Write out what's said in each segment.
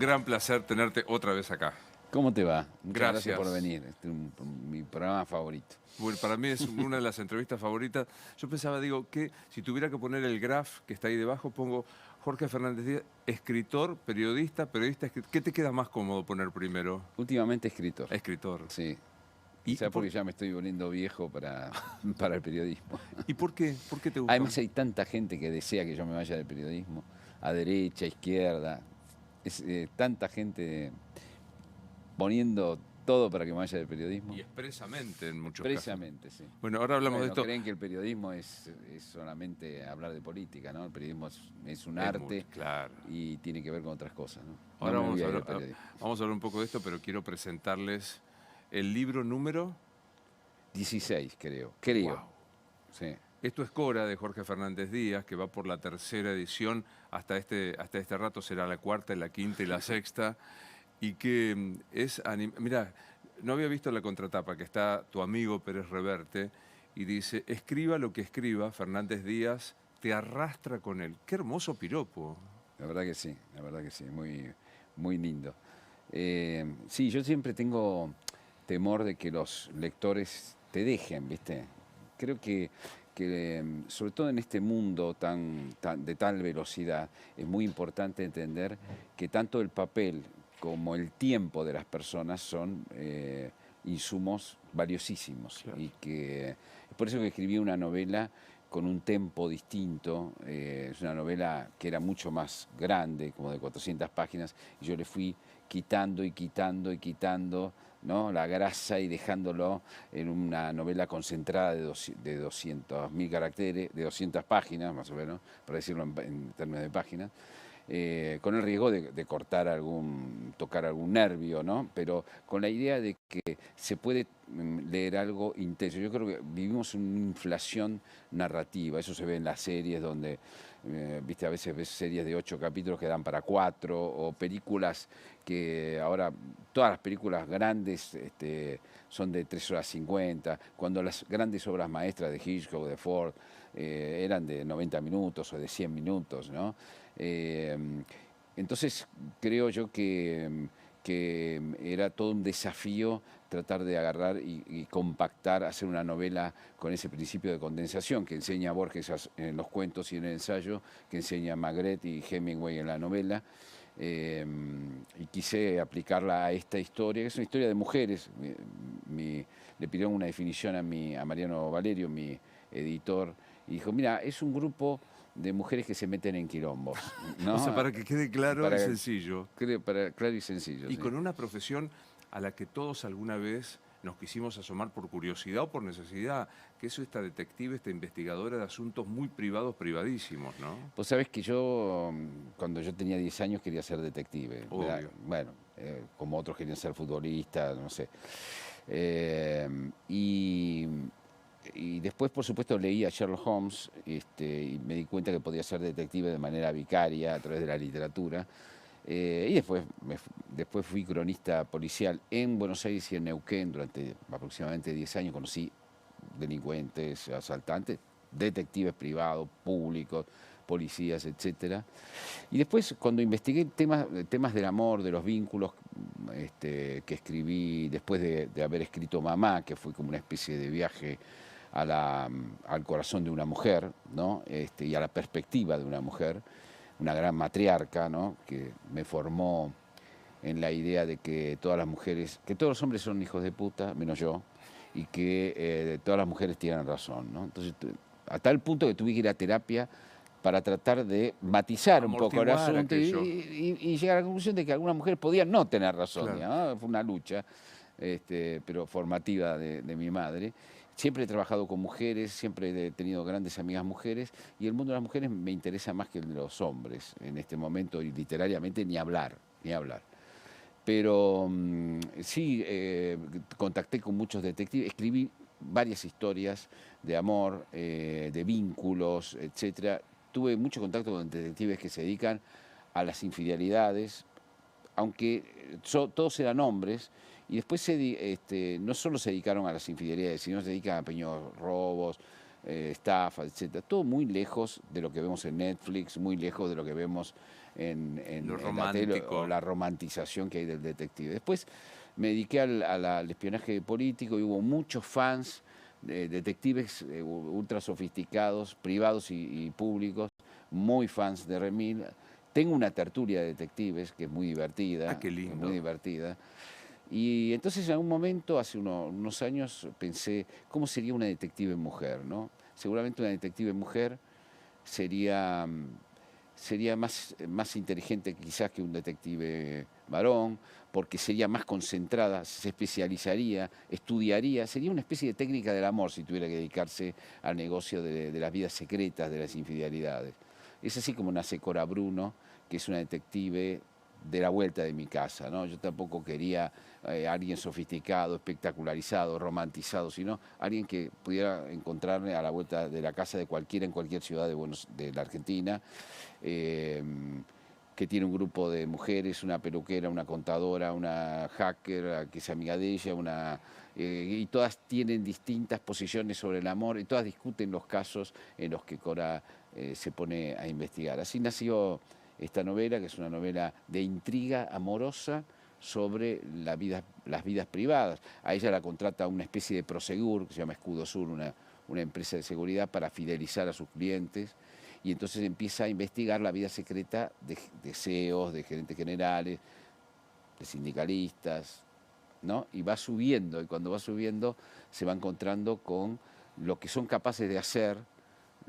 gran placer tenerte otra vez acá. ¿Cómo te va? Muchas gracias por Gracias. venir. Este es mi programa favorito. Bueno, para mí es una de las entrevistas favoritas. Yo pensaba, digo, que si tuviera que poner el graph que está ahí debajo, pongo Jorge Fernández Díaz, escritor, periodista, ¿Qué te queda más cómodo poner primero? Últimamente escritor. Escritor. Sí. ¿Y Quizá por, porque ya me estoy volviendo viejo para el periodismo. ¿y por qué? ¿Por qué te gusta? Además hay tanta gente que desea que yo me vaya del periodismo, a derecha, a izquierda. Tanta gente poniendo todo para que me vaya del periodismo. Y expresamente en muchos casos. Expresamente, sí. Bueno, ahora hablamos de Bueno, esto. creen que el periodismo es solamente hablar de política, ¿no? El periodismo es un Es arte claro. y tiene que ver con otras cosas, ¿no? Ahora No me vamos voy a a ir al hablar, periodismo. vamos a hablar un poco de esto, pero quiero presentarles el libro número 16, creo. Wow. Sí. Esto es Cora, de Jorge Fernández Díaz, que va por la tercera edición. Hasta este rato será la cuarta, la quinta y la sexta. Y que Mirá, no había visto la contratapa, que está tu amigo Pérez Reverte, y dice, escriba lo que escriba, Fernández Díaz te arrastra con él. Qué hermoso piropo. La verdad que sí, muy lindo. Sí, yo siempre tengo temor de que los lectores te dejen, ¿viste? Creo que sobre todo en este mundo de tal velocidad, es muy importante entender que tanto el papel como el tiempo de las personas son insumos valiosísimos. Claro. Y que es por eso que escribí una novela con un tempo distinto. Es una novela que era mucho más grande, como de 400 páginas, y yo le fui quitando y quitando y quitando, ¿no?, la grasa, y dejándolo en una novela concentrada de 200.000 caracteres, de 200 páginas más o menos, para decirlo en términos de páginas, con el riesgo de tocar algún nervio, ¿no? Pero con la idea de que se puede leer algo intenso. Yo creo que vivimos una inflación narrativa, eso se ve en las series donde, viste, a veces ves series de 8 capítulos que dan para 4, o películas que ahora, todas las películas grandes son de 3 horas 50, cuando las grandes obras maestras de Hitchcock, de Ford, eran de 90 minutos o de 100 minutos, ¿no? Entonces creo yo que era todo un desafío tratar de agarrar y compactar, hacer una novela con ese principio de condensación que enseña Borges en los cuentos y en el ensayo, que enseña Magritte y Hemingway en la novela. Y quise aplicarla a esta historia, que es una historia de mujeres. Le pidieron una definición a Mariano Valerio, mi editor, y dijo, mira, es un grupo de mujeres que se meten en quilombos, ¿no? O sea, para que quede claro y sencillo. Claro y sencillo. Y Sí. con una profesión a la que todos alguna vez nos quisimos asomar por curiosidad o por necesidad, que es esta detective, esta investigadora de asuntos muy privados, privadísimos, ¿no? Vos sabés que yo, cuando yo tenía 10 años, quería ser detective. Obvio. Bueno, como otros querían ser futbolistas, no sé. Y después, por supuesto, leí a Sherlock Holmes, y me di cuenta que podía ser detective de manera vicaria a través de la literatura. Y después fui cronista policial en Buenos Aires y en Neuquén durante aproximadamente 10 años. Conocí delincuentes, asaltantes, detectives privados, públicos, policías, etcétera. Y después, cuando investigué temas del amor, de los vínculos, que escribí después de haber escrito Mamá, que fue como una especie de viaje al corazón de una mujer, ¿no? Y a la perspectiva de una mujer, una gran matriarca, ¿no?, que me formó en la idea de que todas las mujeres, que todos los hombres son hijos de puta, menos yo, y que todas las mujeres tienen razón, ¿no? Entonces, a tal punto que tuve que ir a terapia para tratar de matizar un poco el Amortiguar asunto aquello. y llegar a la conclusión de que algunas mujeres podían no tener razón, Claro. digamos, ¿no? Fue una lucha, pero formativa de mi madre. Siempre he trabajado con mujeres, siempre he tenido grandes amigas mujeres, y el mundo de las mujeres me interesa más que el de los hombres en este momento, y literariamente ni hablar. Pero sí, contacté con muchos detectives, escribí varias historias de amor, de vínculos, etcétera. Tuve mucho contacto con detectives que se dedican a las infidelidades, aunque todos eran hombres, y después no solo se dedicaron a las infidelidades, sino se dedican a pequeños robos, estafa, etcétera. Todo muy lejos de lo que vemos en Netflix, muy lejos de lo que vemos Lo en la tele o romántico. la romantización que hay del detective. Después me dediqué al espionaje político y hubo muchos fans, detectives ultra sofisticados, privados y públicos, muy fans de Remil. Tengo una tertulia de detectives que es muy Ah, divertida, qué es muy lindo. divertida. Y entonces en algún momento, hace unos años, pensé, ¿cómo sería una detective mujer, no? Seguramente una detective mujer sería, sería más inteligente quizás que un detective varón, porque sería más concentrada, se especializaría, estudiaría, sería una especie de técnica del amor si tuviera que dedicarse al negocio de las vidas secretas, de las infidelidades. Es así como nace Cora Bruno, que es una detective de la vuelta de mi casa, ¿no? Yo tampoco quería alguien sofisticado, espectacularizado, romantizado, sino alguien que pudiera encontrarme a la vuelta de la casa de cualquiera en cualquier ciudad de la Argentina, eh, que tiene un grupo de mujeres, una peluquera, una contadora, una hacker que es amiga de ella, y todas tienen distintas posiciones sobre el amor y todas discuten los casos en los que Cora se pone a investigar. Así nació esta novela, que es una novela de intriga amorosa sobre las vidas privadas. A ella la contrata una especie de Prosegur, que se llama Escudo Sur, una empresa de seguridad para fidelizar a sus clientes, y entonces empieza a investigar la vida secreta de CEOs, de gerentes generales, de sindicalistas, ¿no? Y va subiendo, y cuando va subiendo se va encontrando con lo que son capaces de hacer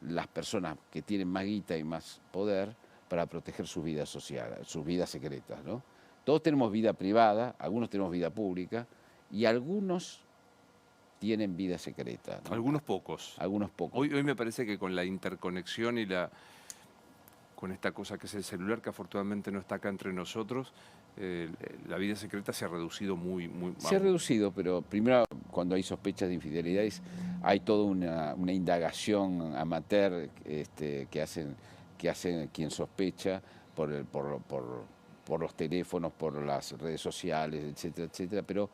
las personas que tienen más guita y más poder para proteger sus vidas sociales, sus vidas secretas, ¿no? Todos tenemos vida privada, algunos tenemos vida pública y algunos tienen vida secreta, ¿no? Algunos pocos. Algunos pocos. Hoy me parece que con la interconexión y con esta cosa que es el celular, que afortunadamente no está acá entre nosotros, la vida secreta se ha reducido muy, Se ha vamos. reducido, pero primero cuando hay sospechas de infidelidades hay toda una indagación amateur que hacen quien sospecha por los teléfonos, por las redes sociales, etcétera, etcétera, pero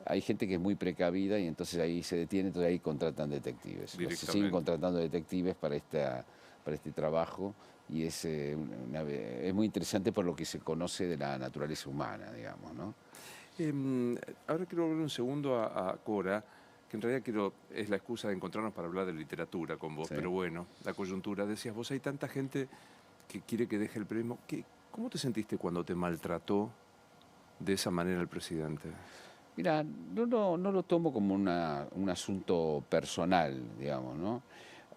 hay gente que es muy precavida y entonces ahí se detiene, entonces ahí contratan detectives. Se siguen Directamente. contratando detectives para este trabajo y es muy interesante por lo que se conoce de la naturaleza humana, digamos, ¿no? Ahora quiero volver un segundo a Cora, que en realidad es la excusa de encontrarnos para hablar de literatura con vos, Sí. pero bueno, la coyuntura. Decías, vos hay tanta gente que quiere que deje el periodismo. ¿Cómo te sentiste cuando te maltrató de esa manera el presidente? Mira, no lo tomo como un asunto personal, digamos, ¿no?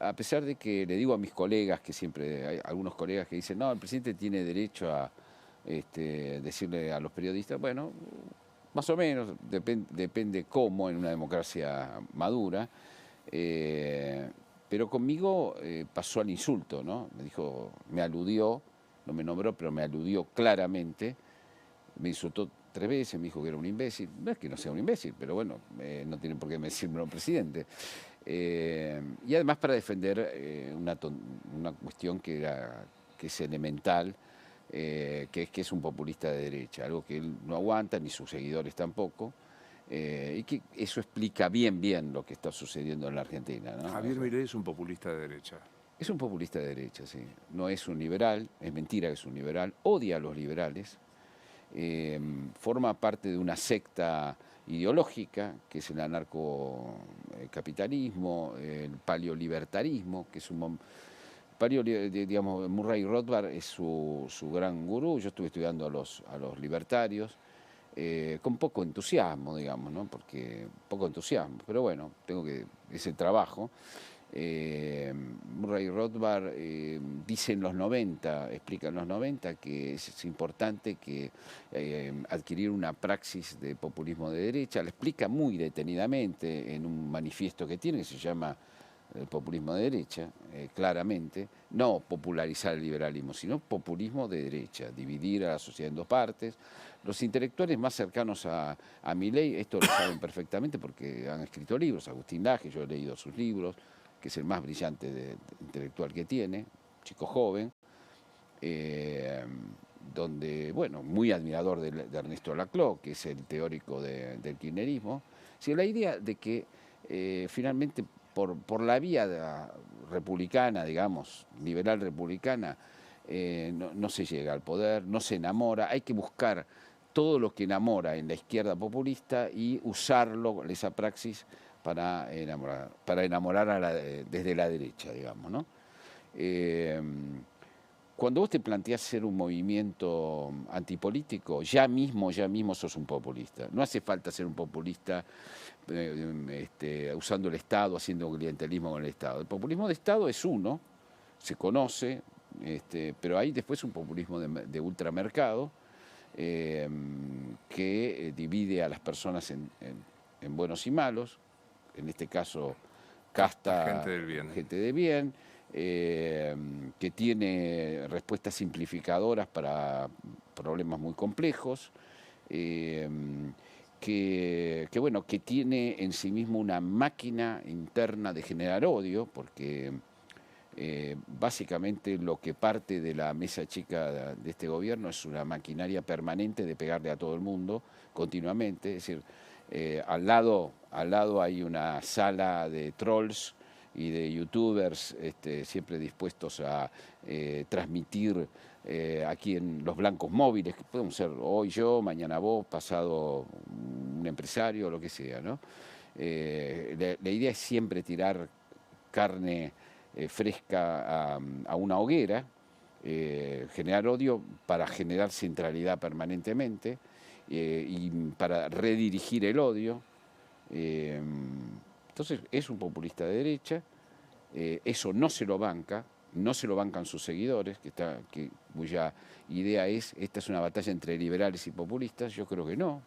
A pesar de que le digo a mis colegas, que siempre hay algunos colegas que dicen, no, el presidente tiene derecho a decirle a los periodistas, bueno, más o menos, depende cómo en una democracia madura, eh, pero conmigo pasó al insulto, ¿no? Me dijo, me aludió, no me nombró, pero me aludió claramente, me insultó 3 veces, me dijo que era un imbécil. No es que no sea un imbécil, pero bueno, no tiene por qué decirme un presidente. Y además para defender una cuestión que es elemental, que es un populista de derecha, algo que él no aguanta, ni sus seguidores tampoco, y que eso explica bien lo que está sucediendo en la Argentina, ¿no? O Javier sea, Milei es un populista de derecha. es un populista de derecha, sí. No es un liberal, es mentira que es un liberal, odia a los liberales, eh, forma parte de una secta ideológica, que es el anarcocapitalismo, el paleolibertarismo, que es digamos, Murray Rothbard es su gran gurú. Yo estuve estudiando a los libertarios, con poco entusiasmo, digamos, ¿no? Porque poco entusiasmo, pero bueno, es el trabajo. Murray Rothbard dice en los 90, explica en los 90 que es importante que adquirir una praxis de populismo de derecha, lo explica muy detenidamente en un manifiesto que tiene que se llama el populismo de derecha, claramente, no popularizar el liberalismo, sino populismo de derecha, dividir a la sociedad en dos partes. Los intelectuales más cercanos a Milei, esto lo saben perfectamente porque han escrito libros, Agustín Laje, yo he leído sus libros, que es el más brillante intelectual que tiene, chico joven, eh, donde, bueno, muy admirador de Ernesto Laclau, que es el teórico del kirchnerismo. Sí, la idea de que finalmente por la vía republicana, digamos, liberal republicana, no se llega al poder, no se enamora. Hay que buscar todo lo que enamora en la izquierda populista y usarlo, esa praxis, para enamorar desde la derecha, digamos, ¿no? Cuando vos te planteás ser un movimiento antipolítico, ya mismo sos un populista. No hace falta ser un populista usando el Estado, haciendo clientelismo con el Estado. El populismo de Estado es uno, se conoce, pero hay después un populismo de ultramercado que divide a las personas en buenos y malos, en este caso casta, gente de bien, que tiene respuestas simplificadoras para problemas muy complejos, que tiene en sí mismo una máquina interna de generar odio, porque básicamente lo que parte de la mesa chica de este gobierno es una maquinaria permanente de pegarle a todo el mundo continuamente. Es decir, al lado hay una sala de trolls y de youtubers siempre dispuestos a transmitir aquí en los blancos móviles, que podemos ser hoy yo, mañana vos, pasado un empresario, lo que sea, ¿no? La idea es siempre tirar carne fresca a una hoguera, generar odio para generar centralidad permanentemente y para redirigir el odio. Entonces es un populista de derecha, eso no se lo bancan sus seguidores, cuya idea es, esta es una batalla entre liberales y populistas. Yo creo que no,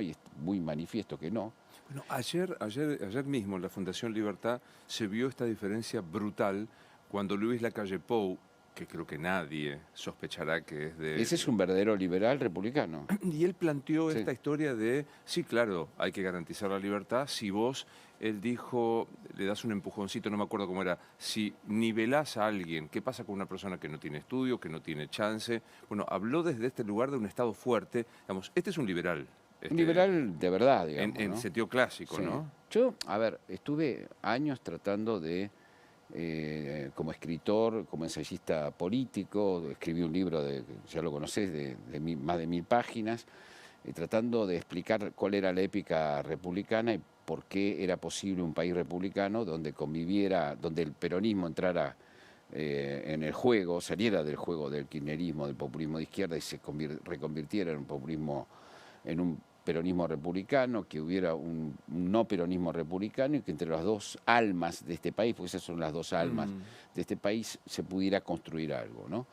y es muy manifiesto que no. Bueno, ayer mismo en la Fundación Libertad se vio esta diferencia brutal cuando Luis Lacalle Pou, que creo que nadie sospechará que es de... Ese es un verdadero liberal republicano. Y él planteó esta historia de, sí, claro, hay que garantizar la libertad. Si vos, él dijo, le das un empujoncito, no me acuerdo cómo era, si nivelás a alguien, ¿qué pasa con una persona que no tiene estudio, que no tiene chance? Bueno, habló desde este lugar de un Estado fuerte. Digamos, este es un liberal. Un liberal de verdad, digamos. En sentido clásico, sí, ¿no? Yo, estuve años tratando de, como escritor, como ensayista político, escribí un libro, ya lo conocés, de más de 1000 páginas, tratando de explicar cuál era la épica republicana y por qué era posible un país republicano donde conviviera, donde el peronismo entrara en el juego, saliera del juego del kirchnerismo, del populismo de izquierda y se reconvirtiera en un peronismo republicano, que hubiera un no peronismo republicano y que entre las dos almas de este país, porque esas son las dos almas de este país, se pudiera construir algo, ¿no?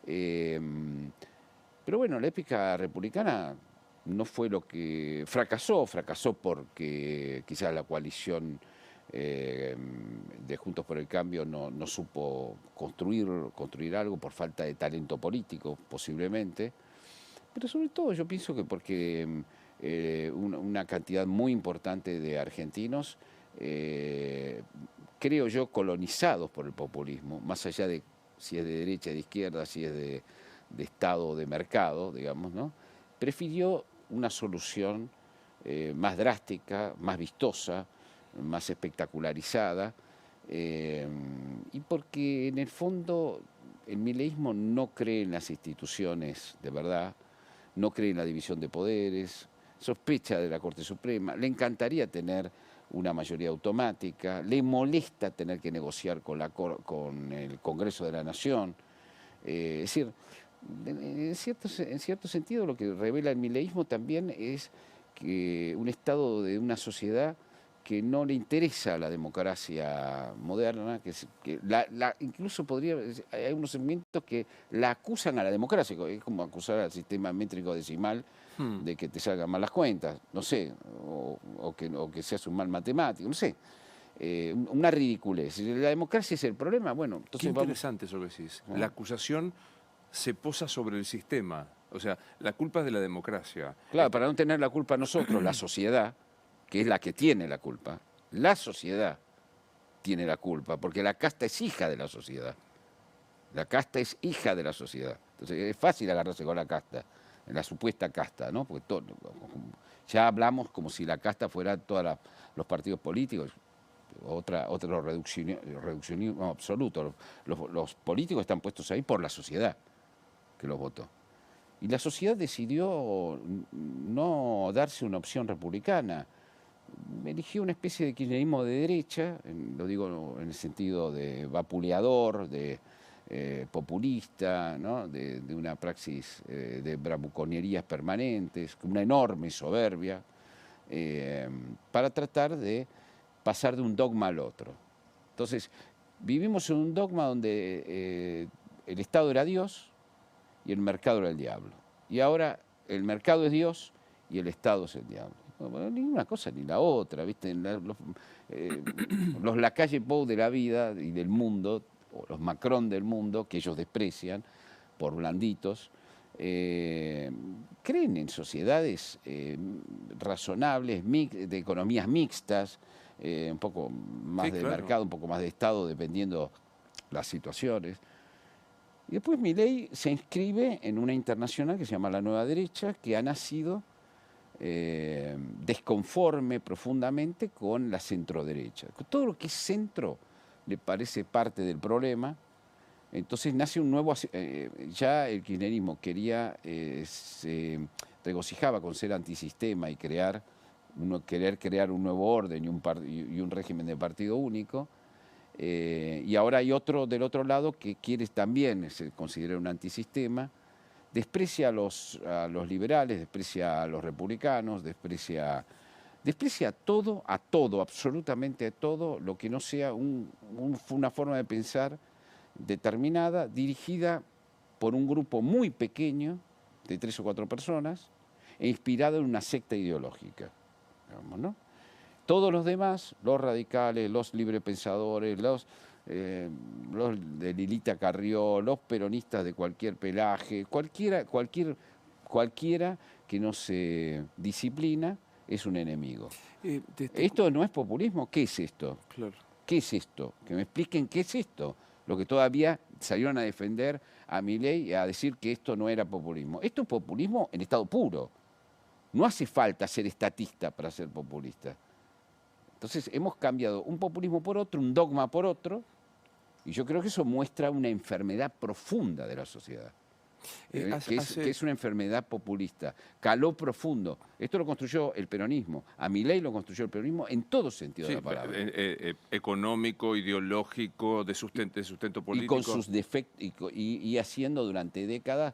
Pero bueno, la épica republicana no fue lo que... Fracasó porque quizás la coalición de Juntos por el Cambio no supo construir algo por falta de talento político, posiblemente. Pero sobre todo yo pienso que porque una cantidad muy importante de argentinos, creo yo, colonizados por el populismo, más allá de si es de derecha, de izquierda, si es de Estado o de mercado, digamos, ¿no? Prefirió una solución más drástica, más vistosa, más espectacularizada, y porque en el fondo el mileísmo no cree en las instituciones de verdad, no cree en la división de poderes, sospecha de la Corte Suprema, le encantaría tener una mayoría automática, le molesta tener que negociar con el Congreso de la Nación. Es decir, en cierto sentido lo que revela el mileísmo también es que un estado de una sociedad que no le interesa la democracia moderna, incluso hay unos segmentos que la acusan a la democracia, es como acusar al sistema métrico decimal de que te salgan mal las cuentas, no sé, o que seas un mal matemático, no sé. Una ridiculez. Si la democracia es el problema, bueno, entonces qué interesante eso que decís. La acusación se posa sobre el sistema, o sea, la culpa es de la democracia. Claro, para no tener la culpa nosotros, la sociedad, que es la que tiene la culpa, la sociedad tiene la culpa, porque la casta es hija de la sociedad. La casta es hija de la sociedad. Entonces es fácil agarrarse con la casta, la supuesta casta, ¿no? Porque ya hablamos como si la casta fuera todos los partidos políticos. otro reduccionismo absoluto. Los políticos están puestos ahí por la sociedad que los votó. Y la sociedad decidió no darse una opción republicana. Eligió una especie de kirchnerismo de derecha, lo digo en el sentido de vapuleador, de populista, ¿no? de una praxis de bravuconerías permanentes, una enorme soberbia, para tratar de pasar de un dogma al otro. Entonces, vivimos en un dogma donde el Estado era Dios y el mercado era el diablo. Y ahora el mercado es Dios y el Estado es el diablo. Bueno, ni una cosa ni la otra, ¿viste? Los Lacalle Pou de la vida y del mundo, o los Macron del mundo, que ellos desprecian por blanditos, creen en sociedades razonables, de economías mixtas, un poco más de mercado, un poco más de Estado, dependiendo las situaciones. Y después Milei se inscribe en una internacional que se llama La Nueva Derecha, que ha nacido desconforme profundamente con la centroderecha. Todo lo que es centro le parece parte del problema. Entonces nace un nuevo... ya el kirchnerismo se regocijaba con ser antisistema y querer crear un nuevo orden y un régimen de partido único. Y ahora hay otro del otro lado que quiere también considerar un antisistema, desprecia a los liberales, desprecia a los republicanos, desprecia todo, absolutamente a todo, lo que no sea una forma de pensar determinada, dirigida por un grupo muy pequeño, de 3 o 4 personas, e inspirada en una secta ideológica, digamos, ¿no? Todos los demás, los radicales, los librepensadores, los de Lilita Carrió, los peronistas de cualquier pelaje, cualquiera que no se disciplina es un enemigo. ¿Esto no es populismo? ¿Qué es esto? Claro. ¿Qué es esto? Que me expliquen qué es esto. Lo que todavía salieron a defender a Milei y a decir que esto no era populismo. Esto es populismo en estado puro. No hace falta ser estatista para ser populista. Entonces hemos cambiado un populismo por otro, un dogma por otro, y yo creo que eso muestra una enfermedad profunda de la sociedad, que es una enfermedad populista, caló profundo. Esto lo construyó el peronismo, a Milei lo construyó el peronismo en todo sentido de la palabra. Económico, ideológico, de sustento político. Y con sus defectos, y haciendo durante décadas,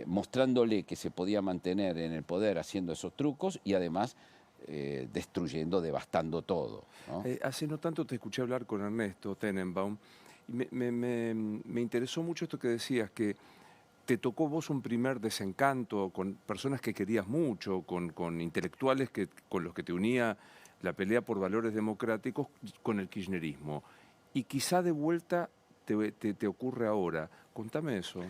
mostrándole que se podía mantener en el poder haciendo esos trucos y además destruyendo, devastando todo, ¿no? Hace no tanto te escuché hablar con Ernesto Tenenbaum y me interesó mucho esto que decías, que te tocó vos un primer desencanto con personas que querías mucho, con intelectuales con los que te unía la pelea por valores democráticos con el kirchnerismo. Y quizá de vuelta te ocurre ahora. Contame eso.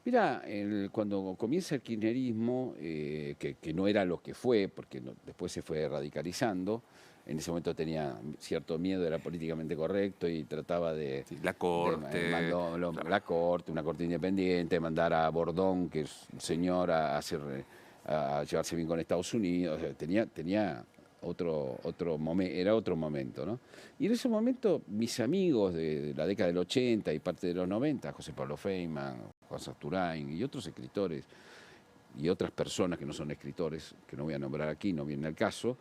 Mira, cuando comienza el kirchnerismo, que no era lo que fue, porque después se fue radicalizando, en ese momento tenía cierto miedo, era políticamente correcto y trataba de... Sí, la corte. La corte, una corte independiente, mandar a Bordón, que es un señor, a llevarse bien con Estados Unidos. Tenía otro momento, era otro momento, ¿no? Y en ese momento mis amigos de la década del 80 y parte de los 90, José Pablo Feynman, Juan Sasturain y otros escritores y otras personas que no son escritores, que no voy a nombrar aquí, no viene al caso,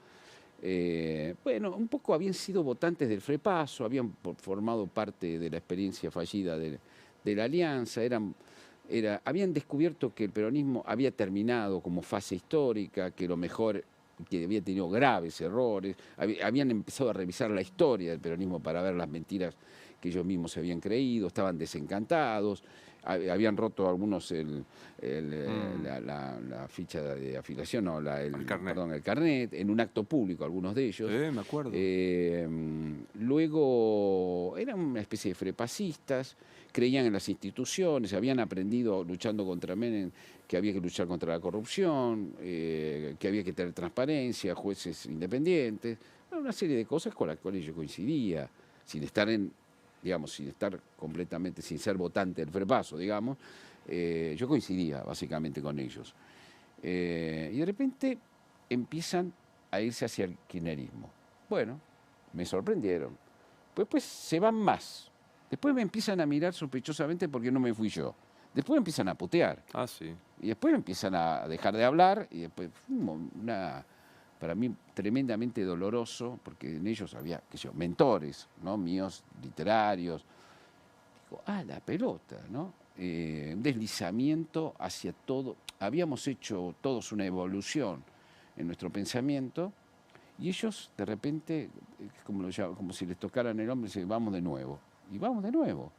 bueno, un poco habían sido votantes del Frepaso, habían formado parte de la experiencia fallida de la Alianza, habían descubierto que el peronismo había terminado como fase histórica, que lo mejor, que había tenido graves errores, habían empezado a revisar la historia del peronismo para ver las mentiras que ellos mismos se habían creído, estaban desencantados, habían roto algunos la ficha de afiliación, no, el carnet, en un acto público, algunos de ellos. Me acuerdo. Luego eran una especie de frepacistas, creían en las instituciones, habían aprendido luchando contra Menem que había que luchar contra la corrupción, que había que tener transparencia, jueces independientes, una serie de cosas con las cuales yo coincidía, sin estar completamente, sin ser votante del Frepaso, digamos, yo coincidía básicamente con ellos. Y de repente empiezan a irse hacia el kirchnerismo. Bueno, me sorprendieron. Pues se van más. Después me empiezan a mirar sospechosamente porque no me fui yo. Después me empiezan a putear. Ah, sí. Y después me empiezan a dejar de hablar. Y después para mí tremendamente doloroso, porque en ellos había, qué sé yo, mentores, ¿no? Míos, literarios. Digo, la pelota, ¿no? Un deslizamiento hacia todo. Habíamos hecho todos una evolución en nuestro pensamiento. Y ellos, de repente, como si les tocaran el hombro y dicen, vamos de nuevo. Y vamos de nuevo.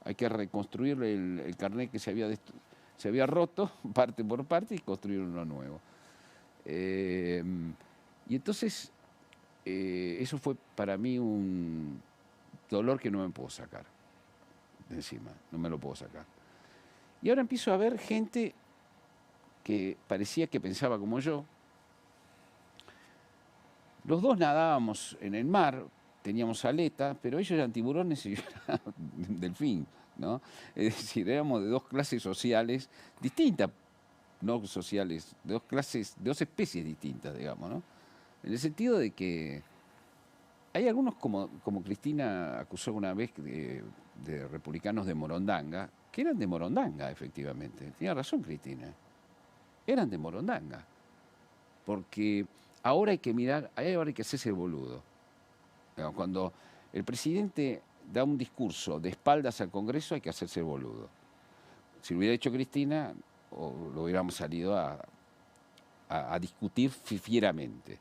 Hay que reconstruir el carnet que se había roto, parte por parte, y construir uno nuevo. Y entonces, eso fue para mí un dolor que no me puedo sacar de encima. No me lo puedo sacar. Y ahora empiezo a ver gente que parecía que pensaba como yo. Los dos nadábamos en el mar, teníamos aleta, pero ellos eran tiburones y yo era delfín, ¿no? Es decir, éramos de dos clases sociales distintas, no sociales, de dos especies distintas, digamos, ¿no? En el sentido de que hay algunos, como Cristina acusó una vez de republicanos de Morondanga, que eran de Morondanga, efectivamente. Tenía razón Cristina. Eran de Morondanga. Porque ahora hay que mirar, ahora hay que hacerse el boludo. Cuando el presidente da un discurso de espaldas al Congreso, hay que hacerse el boludo. Si lo hubiera hecho Cristina, lo hubiéramos salido a discutir fieramente.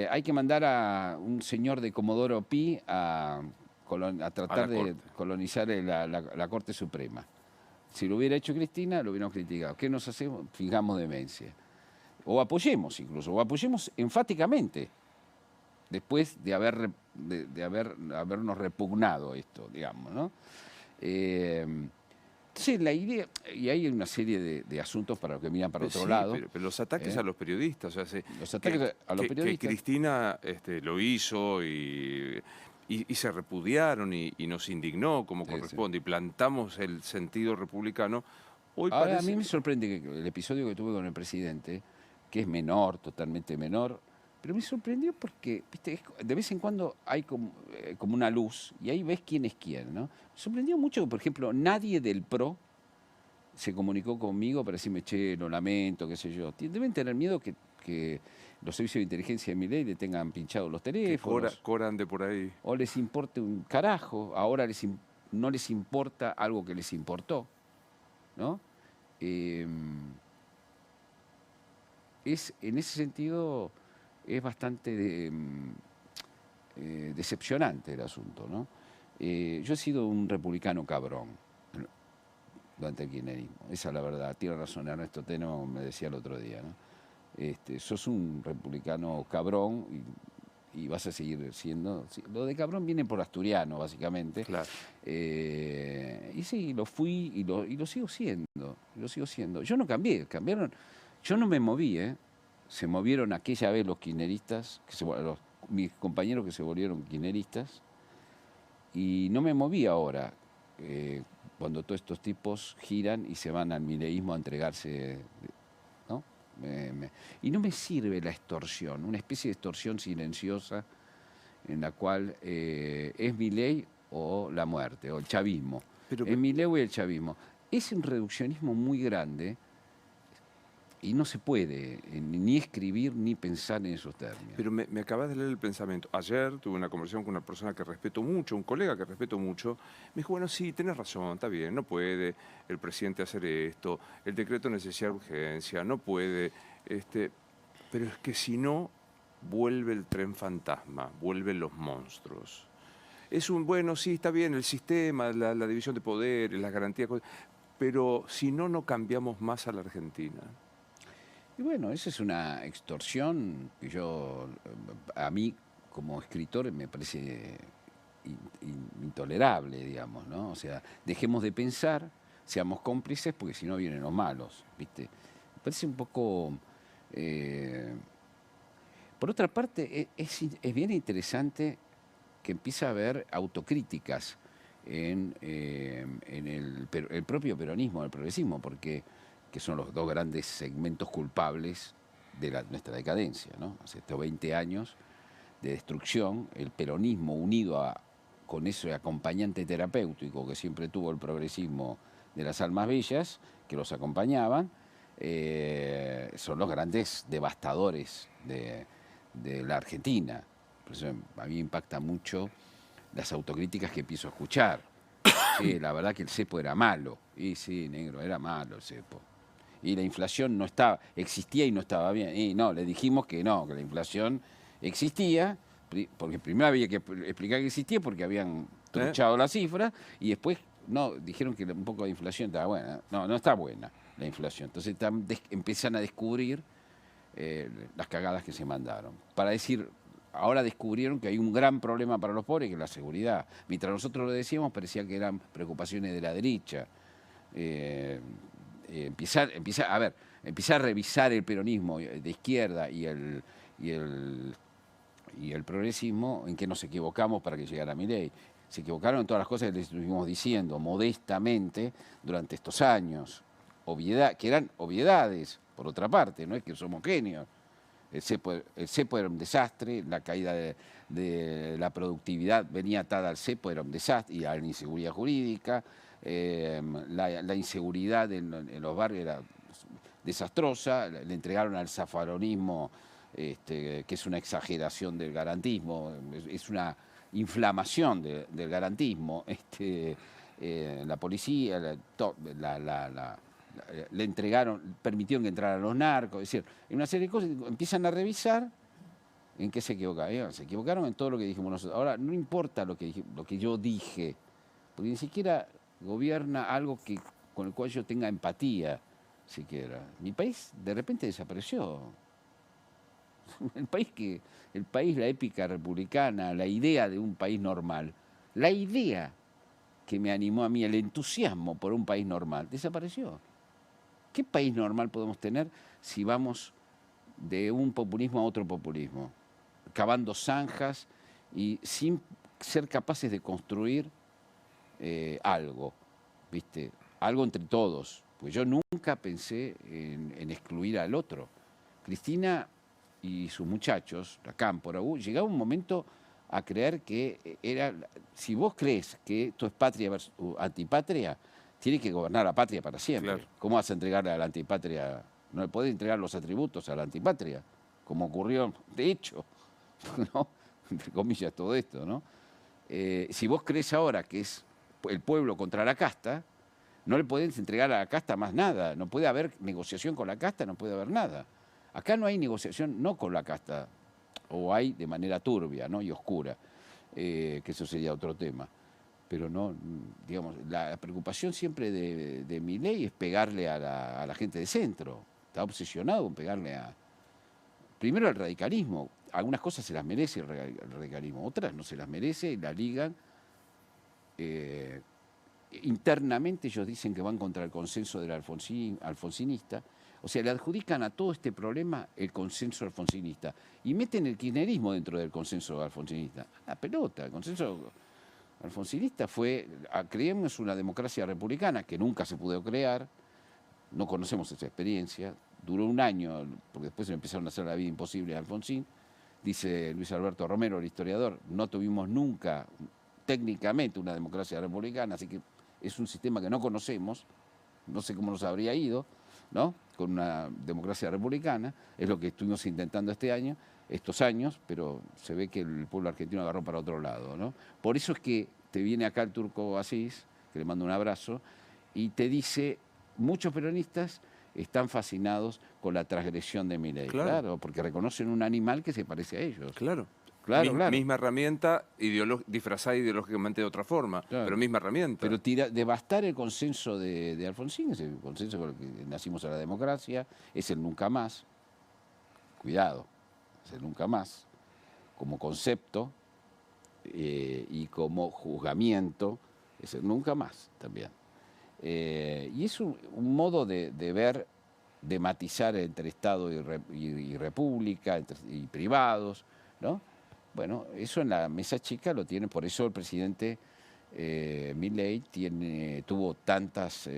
Hay que mandar a un señor de Comodoro Pi a tratar de colonizar la Corte Suprema. Si lo hubiera hecho Cristina, lo hubiéramos criticado. ¿Qué nos hacemos? Fijamos demencia. O apoyemos incluso, o apoyemos enfáticamente, después de habernos repugnado esto, digamos, ¿no? Entonces la idea, y hay una serie de asuntos para los que miran para otro lado. Pero los ataques a los periodistas, o sea, los ataques a los periodistas. Que Cristina lo hizo y se repudiaron y nos indignó como corresponde, y plantamos el sentido republicano. Ahora, a mí me sorprende que el episodio que tuve con el presidente, que es menor, totalmente menor, pero me sorprendió porque, viste, de vez en cuando hay como una luz y ahí ves quién es quién, ¿no? Me sorprendió mucho que, por ejemplo, nadie del PRO se comunicó conmigo para decirme, che, lo lamento, qué sé yo. Deben tener miedo que los servicios de inteligencia de Milei le tengan pinchados los teléfonos. Que Cora ande por ahí. O les importe un carajo, ahora no les importa algo que les importó, ¿no? En ese sentido es bastante decepcionante el asunto, ¿no? Yo he sido un republicano cabrón durante el kirchnerismo, esa es la verdad. Tiene razón Ernesto Teno, me decía el otro día, ¿no? Sos un republicano cabrón y vas a seguir siendo. Lo de cabrón viene por asturiano, básicamente. Claro. Y sí, lo fui y lo sigo siendo. Lo sigo siendo. Yo no cambié, cambiaron. Yo no me moví, ¿eh? Se movieron aquella vez los kirchneristas, mis compañeros que se volvieron kirchneristas, y no me moví ahora, cuando todos estos tipos giran y se van al mileísmo a entregarse, ¿no? Y no me sirve la extorsión, una especie de extorsión silenciosa en la cual es Milei o la muerte, o el chavismo. Es Milei o el chavismo. Es un reduccionismo muy grande y no se puede ni escribir ni pensar en esos términos. Pero me acabas de leer el pensamiento. Ayer tuve una conversación con una persona que respeto mucho, un colega que respeto mucho. Me dijo, bueno, sí, tenés razón, está bien, no puede el presidente hacer esto, el decreto de necesidad de urgencia, no puede. Pero es que si no, vuelve el tren fantasma, vuelven los monstruos. Es bueno, sí, está bien, el sistema, la división de poderes, las garantías, pero si no, no cambiamos más a la Argentina. Y bueno, esa es una extorsión que a mí como escritor me parece intolerable, digamos, ¿no? O sea, dejemos de pensar, seamos cómplices, porque si no vienen los malos, ¿viste? Me parece un poco... Por otra parte, es bien interesante que empieza a haber autocríticas en el propio peronismo, el progresismo, porque que son los dos grandes segmentos culpables de nuestra decadencia, ¿no? Hace estos 20 años destrucción, el peronismo unido con ese acompañante terapéutico que siempre tuvo el progresismo de las almas bellas, que los acompañaban, son los grandes devastadores de la Argentina. Por eso a mí me impacta mucho las autocríticas que empiezo a escuchar. Sí, la verdad que el cepo era malo. Y sí, negro, era malo el cepo. Y la inflación no estaba, existía y no estaba bien. Y no, le dijimos que no, que la inflación existía, porque primero había que explicar que existía porque habían truchado la cifra, y después no, dijeron que un poco de inflación estaba buena. No, no está buena la inflación. Entonces empiezan a descubrir las cagadas que se mandaron. Para decir, ahora descubrieron que hay un gran problema para los pobres, que es la seguridad. Mientras nosotros lo decíamos, parecía que eran preocupaciones de la derecha. Empieza a revisar el peronismo de izquierda y el progresismo, en que nos equivocamos para que llegara Milei. Se equivocaron en todas las cosas que les estuvimos diciendo modestamente durante estos años, que eran obviedades, por otra parte, no es que somos genios. El cepo era un desastre, la caída de la productividad venía atada al cepo, era un desastre, y a la inseguridad jurídica, la inseguridad en los barrios era desastrosa, le entregaron al zafaronismo, que es una exageración del garantismo, es una inflamación del garantismo, la policía, le entregaron, permitieron que entraran los narcos, es decir, en una serie de cosas empiezan a revisar en qué se equivocaron. Se equivocaron en todo lo que dijimos nosotros. Ahora, no importa lo que yo dije, porque ni siquiera gobierna algo con el cual yo tenga empatía, siquiera. Mi país de repente desapareció. El país, la épica republicana, la idea de un país normal, la idea que me animó a mí, el entusiasmo por un país normal, desapareció. ¿Qué país normal podemos tener si vamos de un populismo a otro populismo? Cavando zanjas y sin ser capaces de construir algo, ¿viste? Algo entre todos. Pues yo nunca pensé en excluir al otro. Cristina y sus muchachos, la Cámpora, llegaba un momento a creer que si vos crees que esto es patria versus antipatria, tiene que gobernar la patria para siempre. Claro. ¿Cómo vas a entregarle a la antipatria? No le podés entregar los atributos a la antipatria, como ocurrió, de hecho, ¿no? Entre comillas, todo esto, ¿no? Si vos crees ahora que es el pueblo contra la casta, no le podés entregar a la casta más nada. No puede haber negociación con la casta, no puede haber nada. Acá no hay negociación, no con la casta, o hay de manera turbia, ¿no? Y oscura, que eso sería otro tema. Pero no, digamos, la preocupación siempre de Milei es pegarle a la gente de centro. Está obsesionado con pegarle primero al radicalismo. Algunas cosas se las merece el radicalismo, otras no se las merece, la ligan. Internamente ellos dicen que van contra el consenso del alfonsinista. O sea, le adjudican a todo este problema el consenso alfonsinista y meten el kirchnerismo dentro del consenso alfonsinista. La pelota, el consenso alfonsinista creemos una democracia republicana que nunca se pudo crear, no conocemos esa experiencia, duró un año, porque después se empezaron a hacer la vida imposible a Alfonsín. Dice Luis Alberto Romero, el historiador, no tuvimos nunca técnicamente una democracia republicana, así que es un sistema que no conocemos, no sé cómo nos habría ido, ¿no? Con una democracia republicana, es lo que estuvimos intentando estos años, pero se ve que el pueblo argentino agarró para otro lado, ¿no? Por eso es que te viene acá el Turco Asís, que le mando un abrazo, y te dice, muchos peronistas están fascinados con la transgresión de Milei, claro, porque reconocen un animal que se parece a ellos. Claro. Claro. Misma herramienta, disfrazada ideológicamente de otra forma, claro, pero misma herramienta. Pero devastar el consenso de Alfonsín, es el consenso con el que nacimos a la democracia, es el nunca más. Cuidado, es el nunca más, como concepto y como juzgamiento, es el nunca más también. Y es un modo de ver, de matizar entre Estado y República, y privados, ¿no? Bueno, eso en la mesa chica lo tiene, por eso el presidente Milei tuvo tantas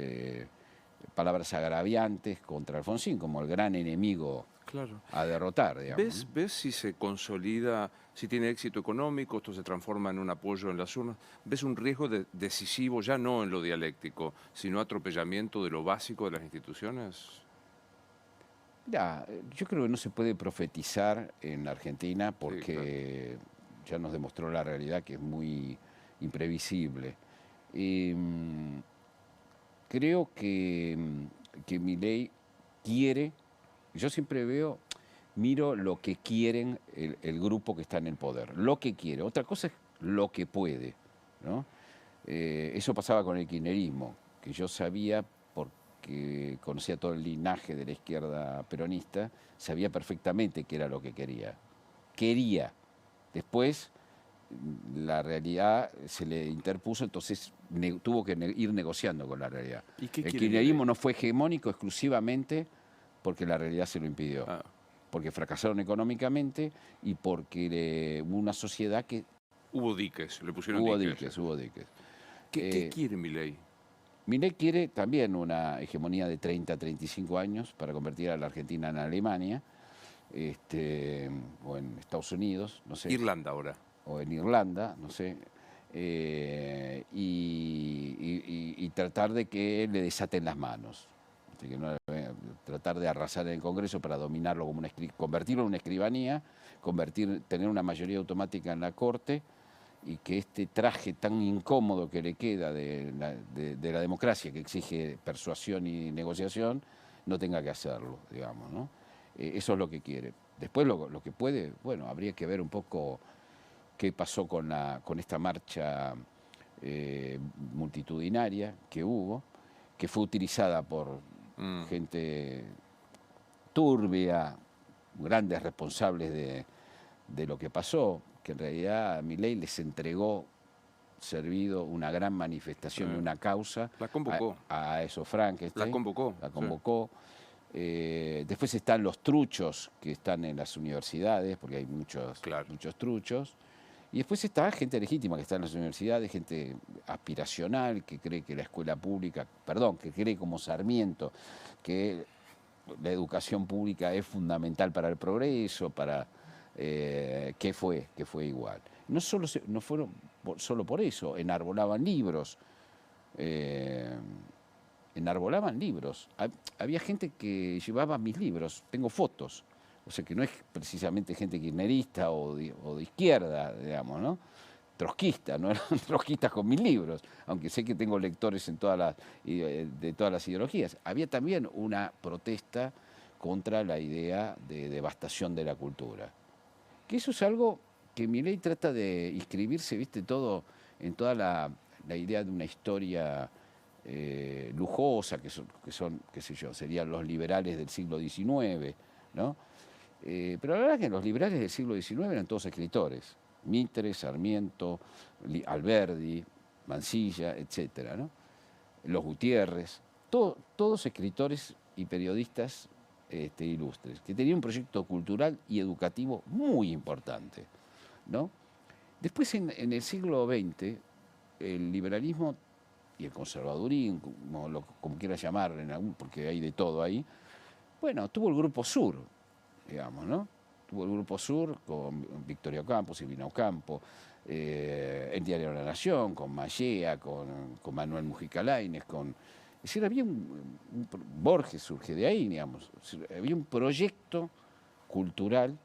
palabras agraviantes contra Alfonsín, como el gran enemigo Claro. a derrotar, digamos, ¿no? ¿Ves si se consolida, si tiene éxito económico, esto se transforma en un apoyo en las urnas? ¿Ves un riesgo decisivo, ya no en lo dialéctico, sino atropellamiento de lo básico de las instituciones? Mirá, yo creo que no se puede profetizar en Argentina Sí, claro. porque ya nos demostró la realidad que es muy imprevisible. Em, Creo que Milei quiere, yo siempre miro lo que quieren el grupo que está en el poder, lo que quiere. Otra cosa es lo que puede, ¿no? Eso pasaba con el kirchnerismo, que yo sabía porque conocía todo el linaje de la izquierda peronista, sabía perfectamente qué era lo que quería. Quería. Después la realidad se le interpuso, entonces tuvo que ir negociando con la realidad. ¿Y qué El quiere Milei? kirchnerismo no fue hegemónico exclusivamente porque la realidad se lo impidió, Ah, porque fracasaron económicamente y porque hubo una sociedad que hubo diques, le pusieron hubo diques. diques, hubo diques. ¿Qué quiere Milei? Milei quiere también una hegemonía de 30 a 35 años para convertir a la Argentina en Alemania, o en Estados Unidos, no sé, Irlanda ahora. o en Irlanda, no sé, y tratar de que le desaten las manos. Así que tratar de arrasar en el Congreso para dominarlo, como convertirlo en una escribanía, tener una mayoría automática en la Corte y que este traje tan incómodo que le queda de la democracia, que exige persuasión y negociación, no tenga que hacerlo, digamos, ¿no? Eso es lo que quiere. Después lo que puede, bueno, habría que ver un poco qué pasó con esta marcha multitudinaria que hubo, que fue utilizada por Mm, gente turbia, grandes responsables de lo que pasó, que en realidad Milei les entregó servido una gran manifestación y eh, una causa la convocó. a esos La Frankenstein, convocó, la sí. convocó. Después están los truchos que están en las universidades, porque hay Claro. muchos truchos. Y después está gente legítima que está en las universidades, gente aspiracional, que cree que la escuela pública, perdón, que cree como Sarmiento, que la educación pública es fundamental para el progreso, que fue igual. No fueron solo por eso, eh, enarbolaban libros. Había gente que llevaba mis libros, tengo fotos, o sea que no es precisamente gente kirchnerista o de izquierda, digamos, ¿no? Trotskista, no eran trotskistas con mis libros, aunque sé que tengo lectores de todas las ideologías. Había también una protesta contra la idea de devastación de la cultura. Que eso es algo que Milei trata de inscribirse, viste, todo en toda la idea de una historia lujosa, que son, qué sé yo, serían los liberales del siglo XIX, ¿no? Pero la verdad es que los liberales del siglo XIX eran todos escritores. Mitre, Sarmiento, Alberdi, Mansilla, etcétera, ¿no? Los Gutiérrez, todos escritores y periodistas ilustres, que tenían un proyecto cultural y educativo muy importante, ¿no? Después, en el siglo XX, el liberalismo y el conservadurismo, como quieras llamar, porque hay de todo ahí, bueno, tuvo el Grupo Sur, digamos, ¿no? Tuvo el Grupo Sur con Victoria Ocampo, Silvina Ocampo, el Diario de la Nación, con Mallea, con Manuel Mujica Lainez, es decir, había Borges surge de ahí, digamos. Había un proyecto cultural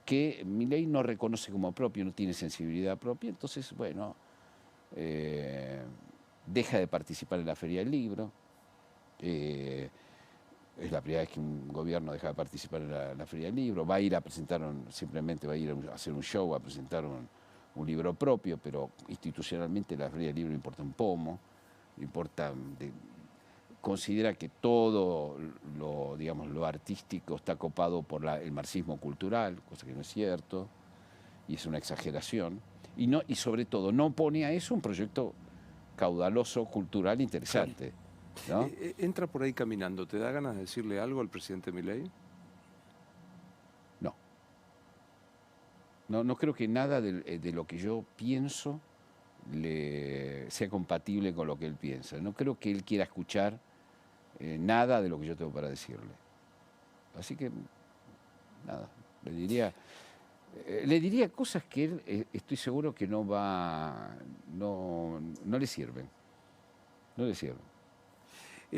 que Milei no reconoce como propio, no tiene sensibilidad propia, entonces, bueno, deja de participar en la Feria del Libro. Es la primera vez que un gobierno deja de participar en la Feria del Libro. Va a ir a presentar, simplemente va a ir a hacer un show, a presentar un libro propio, pero institucionalmente la Feria del Libro importa un pomo, importa, considera que todo digamos, lo artístico está copado por el marxismo cultural, cosa que no es cierto, y es una exageración. Y sobre todo, no pone a eso un proyecto caudaloso, cultural, Claro. interesante, ¿no? Entra por ahí caminando, ¿te da ganas de decirle algo al presidente Milei? No. No creo que nada de lo que yo pienso sea compatible con lo que él piensa. No creo que él quiera escuchar nada de lo que yo tengo para decirle. Así que, nada, le diría cosas que él estoy seguro que no le sirven, no le sirven.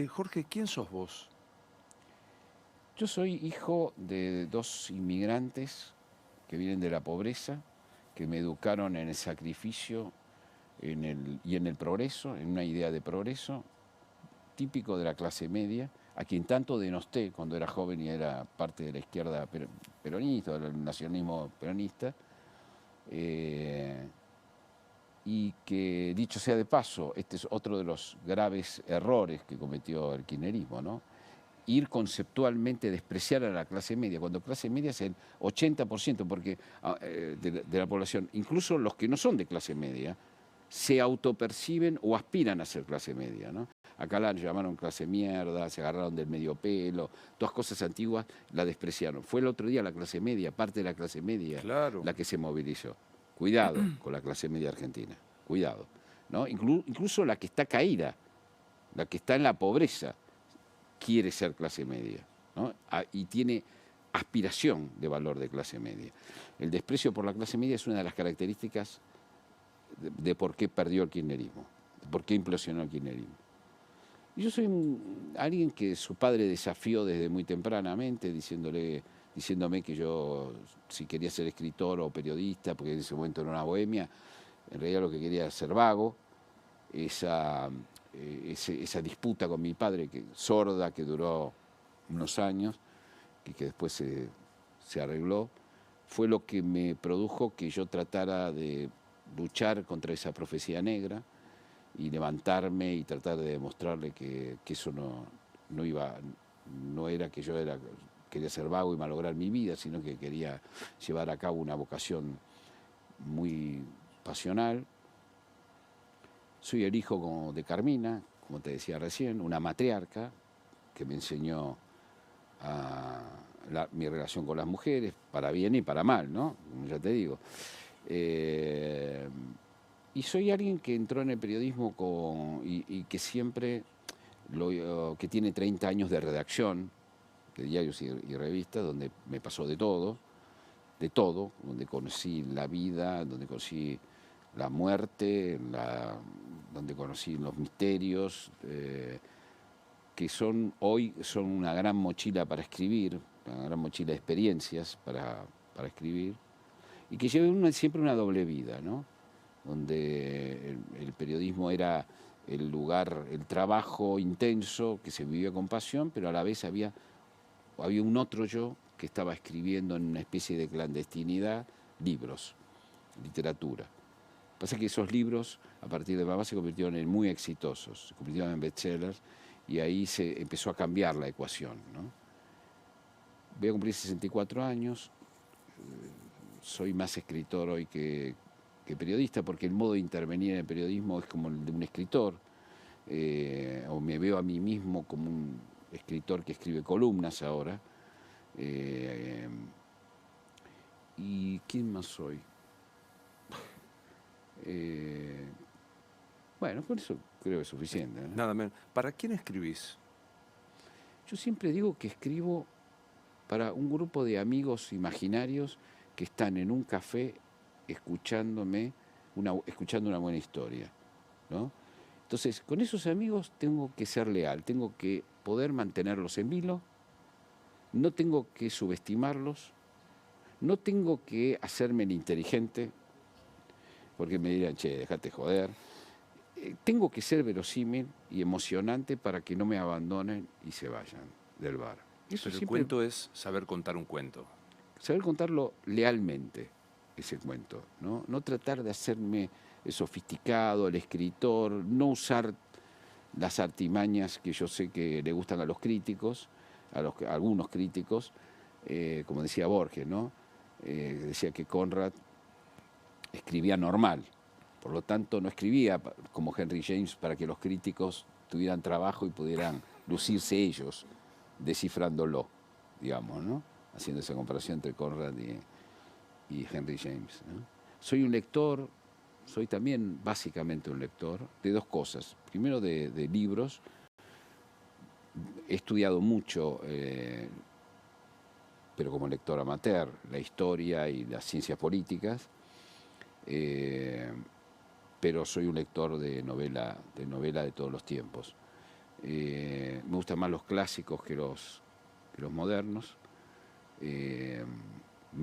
Jorge, ¿quién sos vos? Yo soy hijo de dos inmigrantes que vienen de la pobreza, que me educaron en el sacrificio y en el progreso, en una idea de progreso, típico de la clase media, a quien tanto denosté cuando era joven y era parte de la izquierda peronista, del nacionalismo peronista, y que, dicho sea de paso, este es otro de los graves errores que cometió el kirchnerismo, ¿no? Ir conceptualmente, despreciar a la clase media, cuando clase media es el 80% porque, de la población, incluso los que no son de clase media, se autoperciben o aspiran a ser clase media, ¿no? Acá la llamaron clase mierda, se agarraron del medio pelo, todas cosas antiguas la despreciaron. Fue el otro día la clase media, parte de la clase media, Claro. la que se movilizó. Cuidado con la clase media argentina, cuidado, ¿no? Incluso la que está caída, la que está en la pobreza, quiere ser clase media, ¿no? Y tiene aspiración de valor de clase media. El desprecio por la clase media es una de las características de por qué perdió el kirchnerismo, de por qué implosionó el kirchnerismo. Y yo soy alguien que su padre desafió desde muy tempranamente, diciéndome que yo, si quería ser escritor o periodista, porque en ese momento era una bohemia, en realidad lo que quería era ser vago. Esa disputa con mi padre, sorda, que duró unos años y que después se arregló, fue lo que me produjo que yo tratara de luchar contra esa profecía negra y levantarme y tratar de demostrarle que eso no era que yo quería ser vago y malograr mi vida, sino que quería llevar a cabo una vocación muy pasional. Soy el hijo de como te decía recién, una matriarca que me enseñó mi relación con las mujeres, para bien y para mal, ¿no? Ya te digo. Y soy alguien que entró en el periodismo y que siempre, que tiene 30 años de redacción, de diarios y revistas, donde me pasó de todo, donde conocí la vida, donde conocí la muerte, donde conocí los misterios, que hoy son una gran mochila para escribir, una gran mochila de experiencias para escribir, y que lleva siempre una doble vida, ¿no? Donde el periodismo era el lugar, el trabajo intenso que se vivía con pasión, pero a la vez había un otro yo que estaba escribiendo en una especie de clandestinidad libros, literatura. Pasa que esos libros, a partir de mamá, se convirtieron en muy exitosos, se convirtieron en bestsellers, y ahí se empezó a cambiar la ecuación, ¿no? Voy a cumplir 64 años, soy más escritor hoy que periodista, porque el modo de intervenir en el periodismo es como el de un escritor, o me veo a mí mismo como un escritor que escribe columnas ahora. ¿Y quién más soy? Bueno, con eso creo que es suficiente, ¿no? Nada menos. ¿Para quién escribís? Yo siempre digo que escribo para un grupo de amigos imaginarios que están en un café escuchándome, escuchando una buena historia, ¿no? Entonces, con esos amigos tengo que ser leal, tengo que poder mantenerlos en vilo, no tengo que subestimarlos, no tengo que hacerme el inteligente, porque me dirán, che, déjate joder. Tengo que ser verosímil y emocionante para que no me abandonen y se vayan del bar. Eso pero el cuento es saber contar un cuento. Saber contarlo lealmente, ese cuento, ¿no? No tratar de hacerme el sofisticado, el escritor, no usar las artimañas que yo sé que le gustan a los críticos, a algunos críticos, como decía Borges, ¿no? Decía que Conrad escribía normal, por lo tanto no escribía como Henry James para que los críticos tuvieran trabajo y pudieran lucirse ellos descifrándolo, digamos, ¿no? Haciendo esa comparación entre Conrad y Henry James, ¿no? Soy un lector, soy también básicamente un lector de dos cosas. Primero de libros. He estudiado mucho pero como lector amateur, la historia y las ciencias políticas. Pero soy un lector de novela de todos los tiempos. Me gustan más los clásicos que los modernos. Me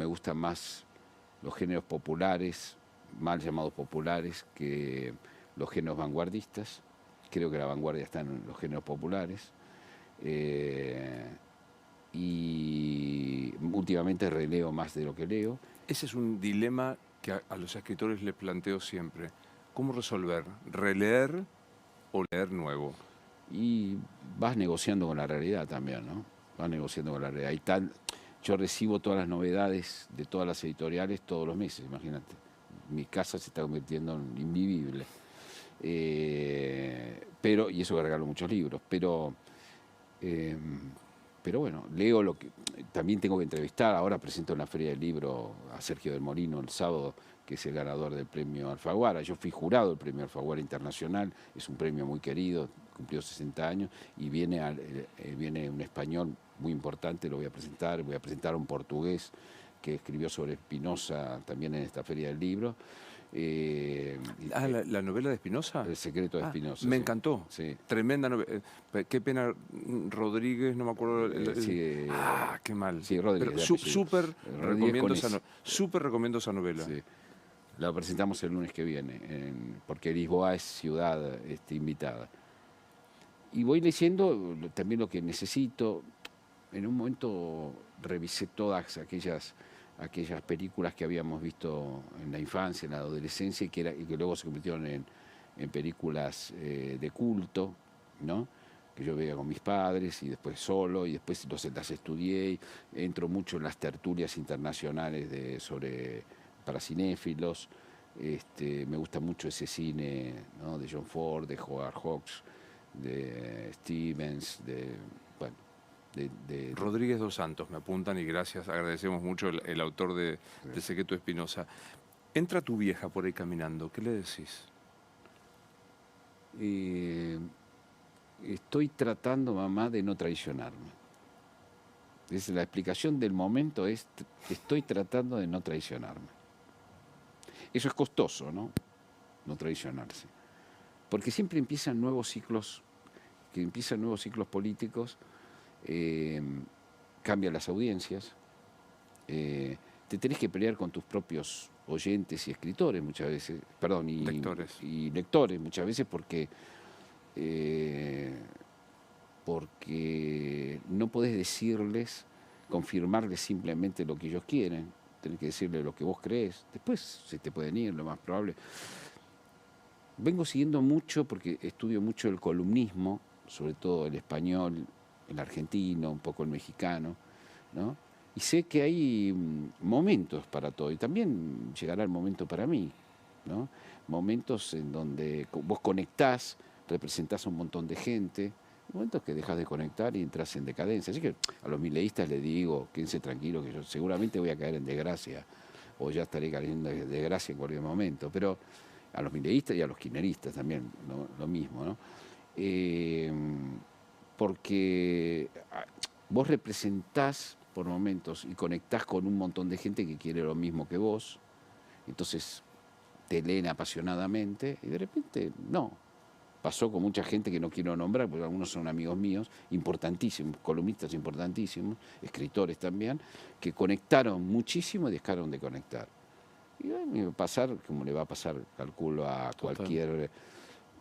gustan más los géneros populares, mal llamados populares, que los géneros vanguardistas. Creo que la vanguardia está en los géneros populares. Y últimamente releo más de lo que leo. Ese es un dilema que a los escritores les planteo siempre. ¿Cómo resolver? ¿Releer o leer nuevo? Y vas negociando con la realidad también, ¿no? Vas negociando con la realidad. Yo recibo todas las novedades de todas las editoriales todos los meses, imagínate. Mi casa se está convirtiendo en invivible. Y eso que regalo muchos libros, pero bueno, leo lo que... También tengo que entrevistar, ahora presento en la Feria del Libro a Sergio del Molino el sábado, que es el ganador del premio Alfaguara. Yo fui jurado del premio Alfaguara Internacional, es un premio muy querido, cumplió 60 años, y viene un español muy importante, lo voy a presentar a un portugués que escribió sobre Spinoza también en esta Feria del Libro. ¿La novela de Spinoza? El secreto de Spinoza. Me sí. encantó. Sí. Tremenda novela. Qué pena, Rodríguez, no me acuerdo. Qué mal. Sí, Rodríguez. Súper recomiendo esa novela. Sí. La presentamos el lunes que viene, porque Lisboa es ciudad invitada. Y voy leyendo también lo que necesito. En un momento revisé todas aquellas películas que habíamos visto en la infancia, en la adolescencia, y que luego se convirtieron en películas de culto, ¿no? Que yo veía con mis padres y después solo, y después las estudié. Entro mucho en las tertulias internacionales para cinéfilos. Me gusta mucho ese cine, ¿no? De John Ford, de Howard Hawks, de Stevens, Rodríguez dos Santos, me apuntan, y gracias, agradecemos mucho el autor de Secreto de Spinoza. Entra tu vieja por ahí caminando, ¿qué le decís? Estoy tratando, mamá, de no traicionarme. La explicación del momento es: estoy tratando de no traicionarme. Eso es costoso, ¿no? No traicionarse. Porque siempre empiezan nuevos ciclos políticos. Cambian las audiencias, te tenés que pelear con tus propios oyentes y escritores muchas veces, y lectores muchas veces, porque no podés confirmarles simplemente lo que ellos quieren, tenés que decirles lo que vos crees, después se te pueden ir, lo más probable. Vengo siguiendo mucho, porque estudio mucho el columnismo, sobre todo el español, el argentino, un poco el mexicano, ¿no? Y sé que hay momentos para todo, y también llegará el momento para mí, ¿no? Momentos en donde vos conectás, representás a un montón de gente, momentos que dejas de conectar y entras en decadencia. Así que a los mileístas les digo: quédense tranquilos, que yo seguramente voy a caer en desgracia, o ya estaré cayendo en desgracia en cualquier momento. Pero a los mileístas y a los kirchneristas también, ¿no? Lo mismo, ¿no? Porque vos representás por momentos y conectás con un montón de gente que quiere lo mismo que vos, entonces te leen apasionadamente, y de repente no. Pasó con mucha gente que no quiero nombrar, porque algunos son amigos míos, importantísimos, columnistas importantísimos, escritores también, que conectaron muchísimo y dejaron de conectar. Y me va a pasar, como le va a pasar, calculo, a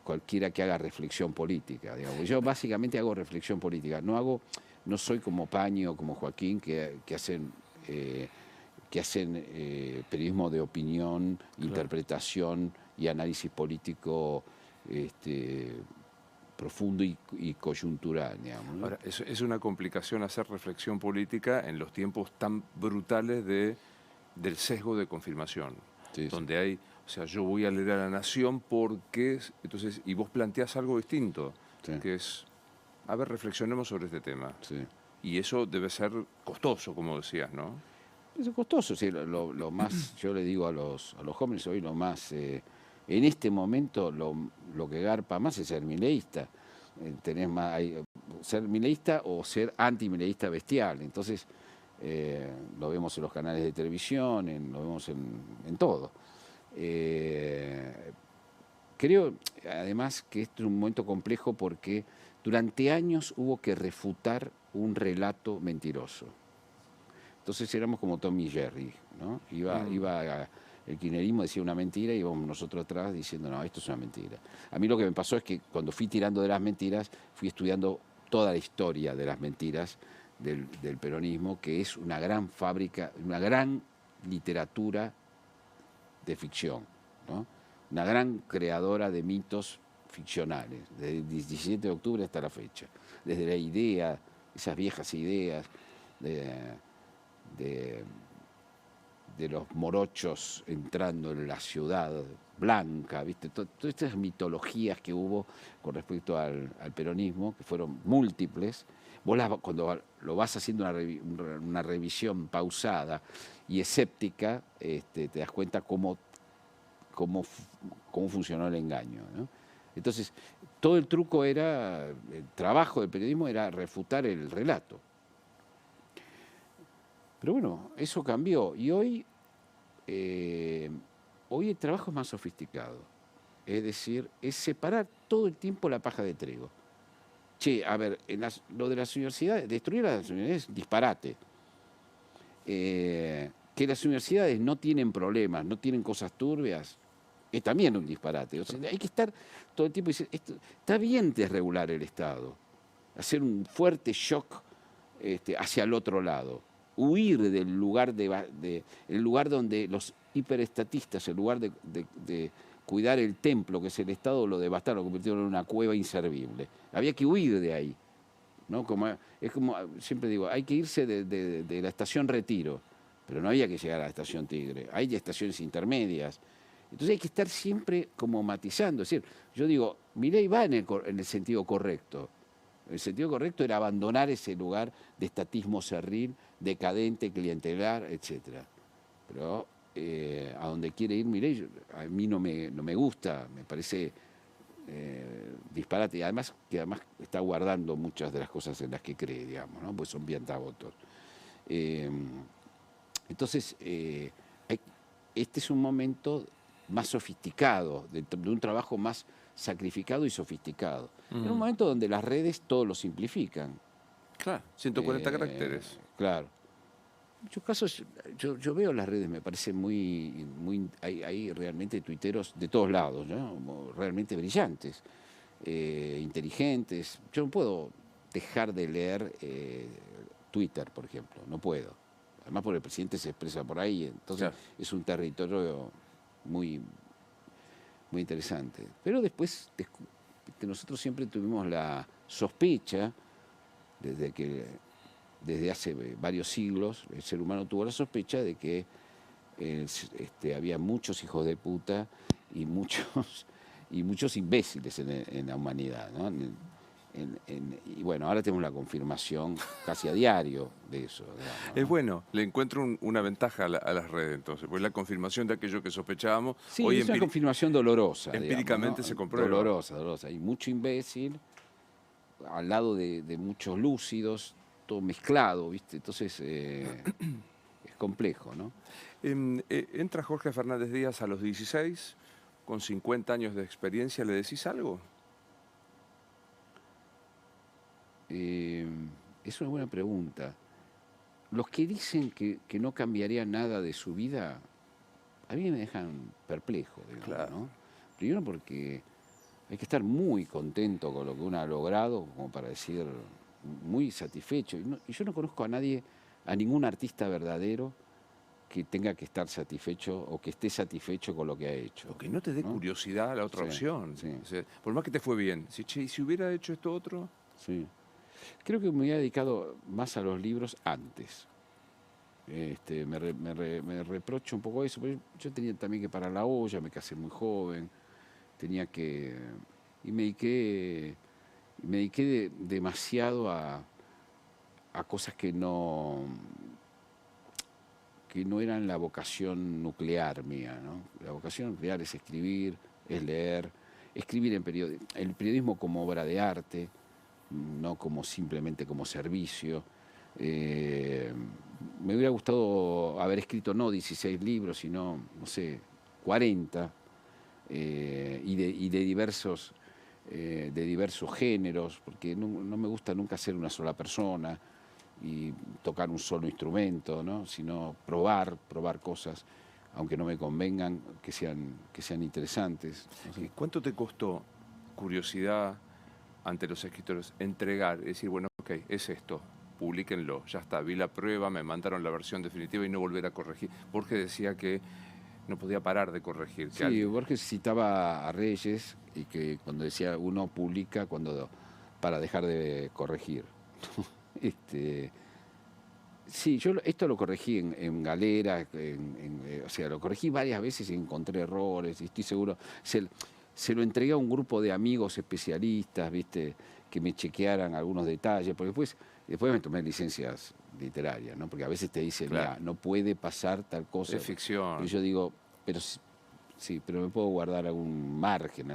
cualquiera que haga reflexión política, digamos. Yo básicamente hago reflexión política, no soy como Paño o como Joaquín, que hacen periodismo de opinión, claro, interpretación y análisis político profundo y coyuntural, digamos, ¿no? Ahora, es una complicación hacer reflexión política en los tiempos tan brutales del sesgo de confirmación, sí, donde hay... O sea, yo voy a leer a La Nación porque... Entonces, y vos planteás algo distinto, sí, que es... A ver, reflexionemos sobre este tema. Sí. Y eso debe ser costoso, como decías, ¿no? Es costoso, sí. Lo más, yo le digo a los jóvenes hoy, lo más... en este momento, lo que garpa más es ser mileísta. Ser mileísta o ser antimileísta bestial. Entonces, lo vemos en los canales de televisión, lo vemos en todo. Creo, además, que este es un momento complejo porque durante años hubo que refutar un relato mentiroso. Entonces éramos como Tom y Jerry, ¿no? El kirchnerismo decía una mentira y íbamos nosotros atrás diciendo, no, esto es una mentira. A mí lo que me pasó es que cuando fui tirando de las mentiras, fui estudiando toda la historia de las mentiras del peronismo, que es una gran fábrica, una gran literatura de ficción, ¿no? Una gran creadora de mitos ficcionales, desde el 17 de octubre hasta la fecha. Desde la idea, esas viejas ideas de los morochos entrando en la ciudad blanca, ¿viste? Todas estas mitologías que hubo con respecto al peronismo, que fueron múltiples. Vos cuando lo vas haciendo una revisión pausada y escéptica, te das cuenta cómo funcionó el engaño, ¿no? Entonces, todo el truco era, el trabajo del periodismo era refutar el relato. Pero bueno, eso cambió y hoy el trabajo es más sofisticado. Es decir, es separar todo el tiempo la paja de trigo. Che, a ver, lo de las universidades, destruir las universidades es disparate. Que las universidades no tienen problemas, no tienen cosas turbias, es también un disparate. O sea, hay que estar todo el tiempo y decir, está bien desregular el Estado, hacer un fuerte shock hacia el otro lado, huir del lugar el lugar donde los hiperestatistas, en lugar de cuidar el templo, que es el Estado, lo devastaron, lo convirtieron en una cueva inservible. Había que huir de ahí, ¿no? Es como siempre digo, hay que irse de la estación Retiro, pero no había que llegar a la estación Tigre. Hay estaciones intermedias. Entonces hay que estar siempre como matizando. Es decir, yo digo, Milei va en el sentido correcto. El sentido correcto era abandonar ese lugar de estatismo cerril, decadente, clientelar, etc. Pero a donde quiere ir Milei, a mí no me gusta, me parece disparate. Y además está guardando muchas de las cosas en las que cree, digamos, ¿no? Pues son piantavotos. Entonces, este es un momento más sofisticado, de un trabajo más sacrificado y sofisticado. Es un momento donde las redes todo lo simplifican. Claro, 140 caracteres. Claro. En muchos casos, yo veo las redes, me parece hay realmente tuiteros de todos lados, ¿no? Realmente brillantes, inteligentes. Yo no puedo dejar de leer Twitter, por ejemplo, no puedo. Además porque el presidente se expresa por ahí, entonces claro, es un territorio muy, muy interesante. Pero después nosotros siempre tuvimos la sospecha, desde hace varios siglos, el ser humano tuvo la sospecha de que había muchos hijos de puta y muchos imbéciles en la humanidad, ¿no? Y bueno, ahora tenemos la confirmación casi a diario de eso. Digamos, ¿no? Es bueno, le encuentro una ventaja a las redes entonces, pues la confirmación de aquello que sospechábamos. Sí, hoy es una confirmación dolorosa. Empíricamente, digamos, ¿no? Se comprueba. Dolorosa. Hay mucho imbécil al lado de muchos lúcidos, todo mezclado, ¿viste? Entonces es complejo, ¿no? Entra Jorge Fernández Díaz a los 16, con 50 años de experiencia, ¿le decís algo? Es una buena pregunta. Los que dicen que no cambiaría nada de su vida, a mí me dejan perplejo, digamos, claro, ¿no? Primero porque hay que estar muy contento con lo que uno ha logrado, como para decir, muy satisfecho. Y yo no conozco a ningún artista verdadero que tenga que estar satisfecho o que esté satisfecho con lo que ha hecho. O que no te dé curiosidad a la otra opción. Sí. O sea, por más que te fue bien. ¿Y si hubiera hecho esto otro? Sí. Creo que me había dedicado más a los libros antes. Me reprocho un poco eso, porque yo tenía también que parar la olla, me casé muy joven, y me dediqué demasiado a cosas que no eran la vocación nuclear mía, ¿no? La vocación nuclear es escribir, es leer, escribir el periodismo como obra de arte, no simplemente como servicio. Eh, Me hubiera gustado haber escrito no 16 libros, sino, no sé, 40, y de diversos géneros, porque no me gusta nunca ser una sola persona y tocar un solo instrumento, ¿no? Sino probar cosas, aunque no me convengan, que sean interesantes. No sé. ¿Cuánto te costó curiosidad ante los escritores entregar, es decir, bueno, ok, es esto, publíquenlo, ya está, vi la prueba, me mandaron la versión definitiva y no volver a corregir? Borges decía que no podía parar de corregir, que Sí, Borges citaba a Reyes y que cuando decía uno publica para dejar de corregir. Este, sí, esto lo corregí en Galera, o sea, lo corregí varias veces y encontré errores, y estoy seguro, se lo entregué a un grupo de amigos especialistas, ¿viste? Que me chequearan algunos detalles, porque después me tomé licencias literarias, ¿no? Porque a veces te dicen, claro, mira, no puede pasar tal cosa. es ficción. Y yo digo, pero sí, pero me puedo guardar algún margen,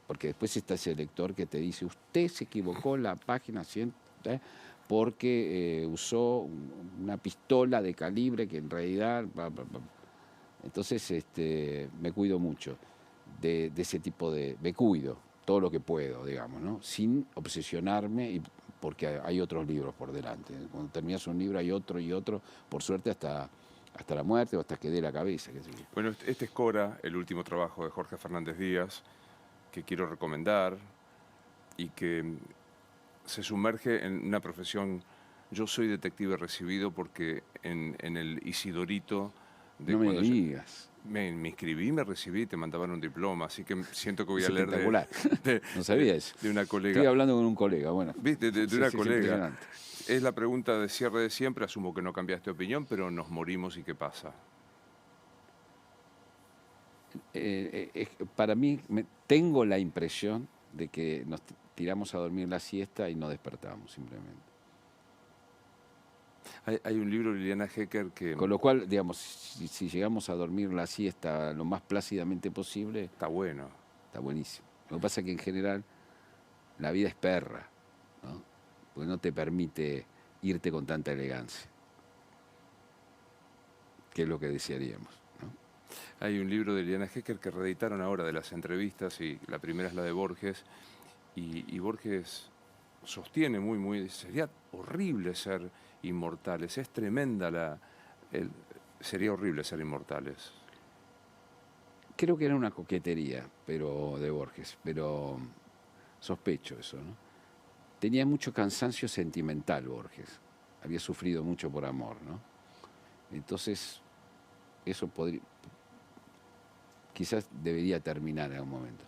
porque después está ese lector que te dice, usted se equivocó en la página 100, ¿eh? Porque usó una pistola de calibre que en realidad... Entonces me cuido mucho de ese tipo me cuido todo lo que puedo, digamos, ¿no? Sin obsesionarme, porque hay otros libros por delante. Cuando terminas un libro hay otro y otro, por suerte hasta la muerte o hasta que dé la cabeza. Qué sé yo. Bueno, este es Cora, el último trabajo de Jorge Fernández Díaz, que quiero recomendar y que se sumerge en una profesión. Yo soy detective recibido porque en el Isidorito de No me cuando digas. me inscribí, me recibí, te mandaban un diploma, así que siento que voy Es a leer espectacular. de, No sabía eso. de una Estoy colega. hablando con un colega, bueno. ¿Viste? De Sí, una sí, es colega. impresionante. Es la pregunta de cierre de siempre, asumo que no cambiaste opinión, pero nos morimos y ¿qué pasa? Para mí, tengo la impresión de que nos tiramos a dormir la siesta y no despertamos simplemente. Hay un libro de Liliana Hecker que Con lo cual, digamos, si llegamos a dormir la siesta lo más plácidamente posible, está bueno. está buenísimo. Lo que pasa es que en general la vida es perra, ¿no? Porque no te permite irte con tanta elegancia, que es lo que desearíamos, ¿no? Hay un libro de Liliana Hecker que reeditaron ahora de las entrevistas y la primera es la de Borges y Borges sostiene sería horrible ser inmortales, es tremenda sería horrible ser inmortales. Creo que era una coquetería, pero de Borges, pero sospecho eso, ¿no? Tenía mucho cansancio sentimental Borges, había sufrido mucho por amor, ¿no? Entonces, eso quizás debería terminar en algún momento.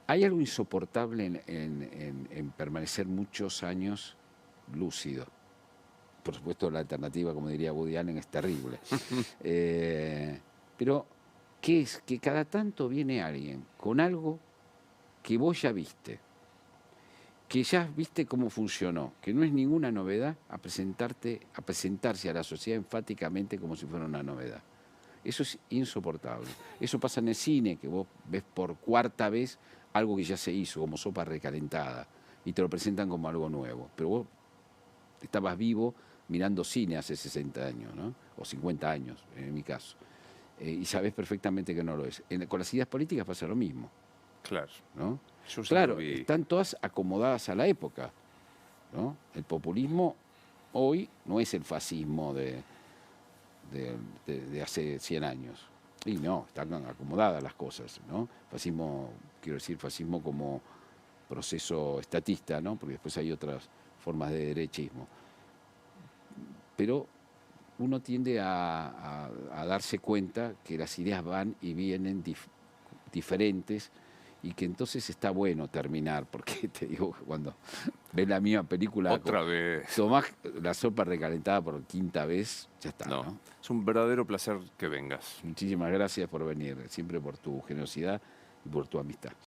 Hay algo insoportable en permanecer muchos años lúcido. Por supuesto, la alternativa, como diría Woody Allen, es terrible. Pero, ¿qué es? Que cada tanto viene alguien con algo que vos ya viste, que ya viste cómo funcionó, que no es ninguna novedad, a presentarse a la sociedad enfáticamente como si fuera una novedad. Eso es insoportable. Eso pasa en el cine, que vos ves por cuarta vez algo que ya se hizo, como Sopa Recalentada, y te lo presentan como algo nuevo. Pero vos estabas vivo mirando cine hace 60 años, ¿no? O 50 años, en mi caso. Y sabés perfectamente que no lo es. Con las ideas políticas pasa lo mismo, Claro. ¿no? Yo ya lo Claro, vi. están todas acomodadas a la época, ¿no? El populismo hoy no es el fascismo de hace 100 años. Y no, están acomodadas las cosas, ¿no? Fascismo, quiero decir, fascismo como proceso estatista, ¿no? Porque después hay otras formas de derechismo. Pero uno tiende a darse cuenta que las ideas van y vienen diferentes y que entonces está bueno terminar, porque te digo, cuando ves la misma película, Otra vez. tomás la sopa recalentada por quinta vez, ya está, No, ¿no? es un verdadero placer que vengas. Muchísimas gracias por venir, siempre por tu generosidad y por tu amistad.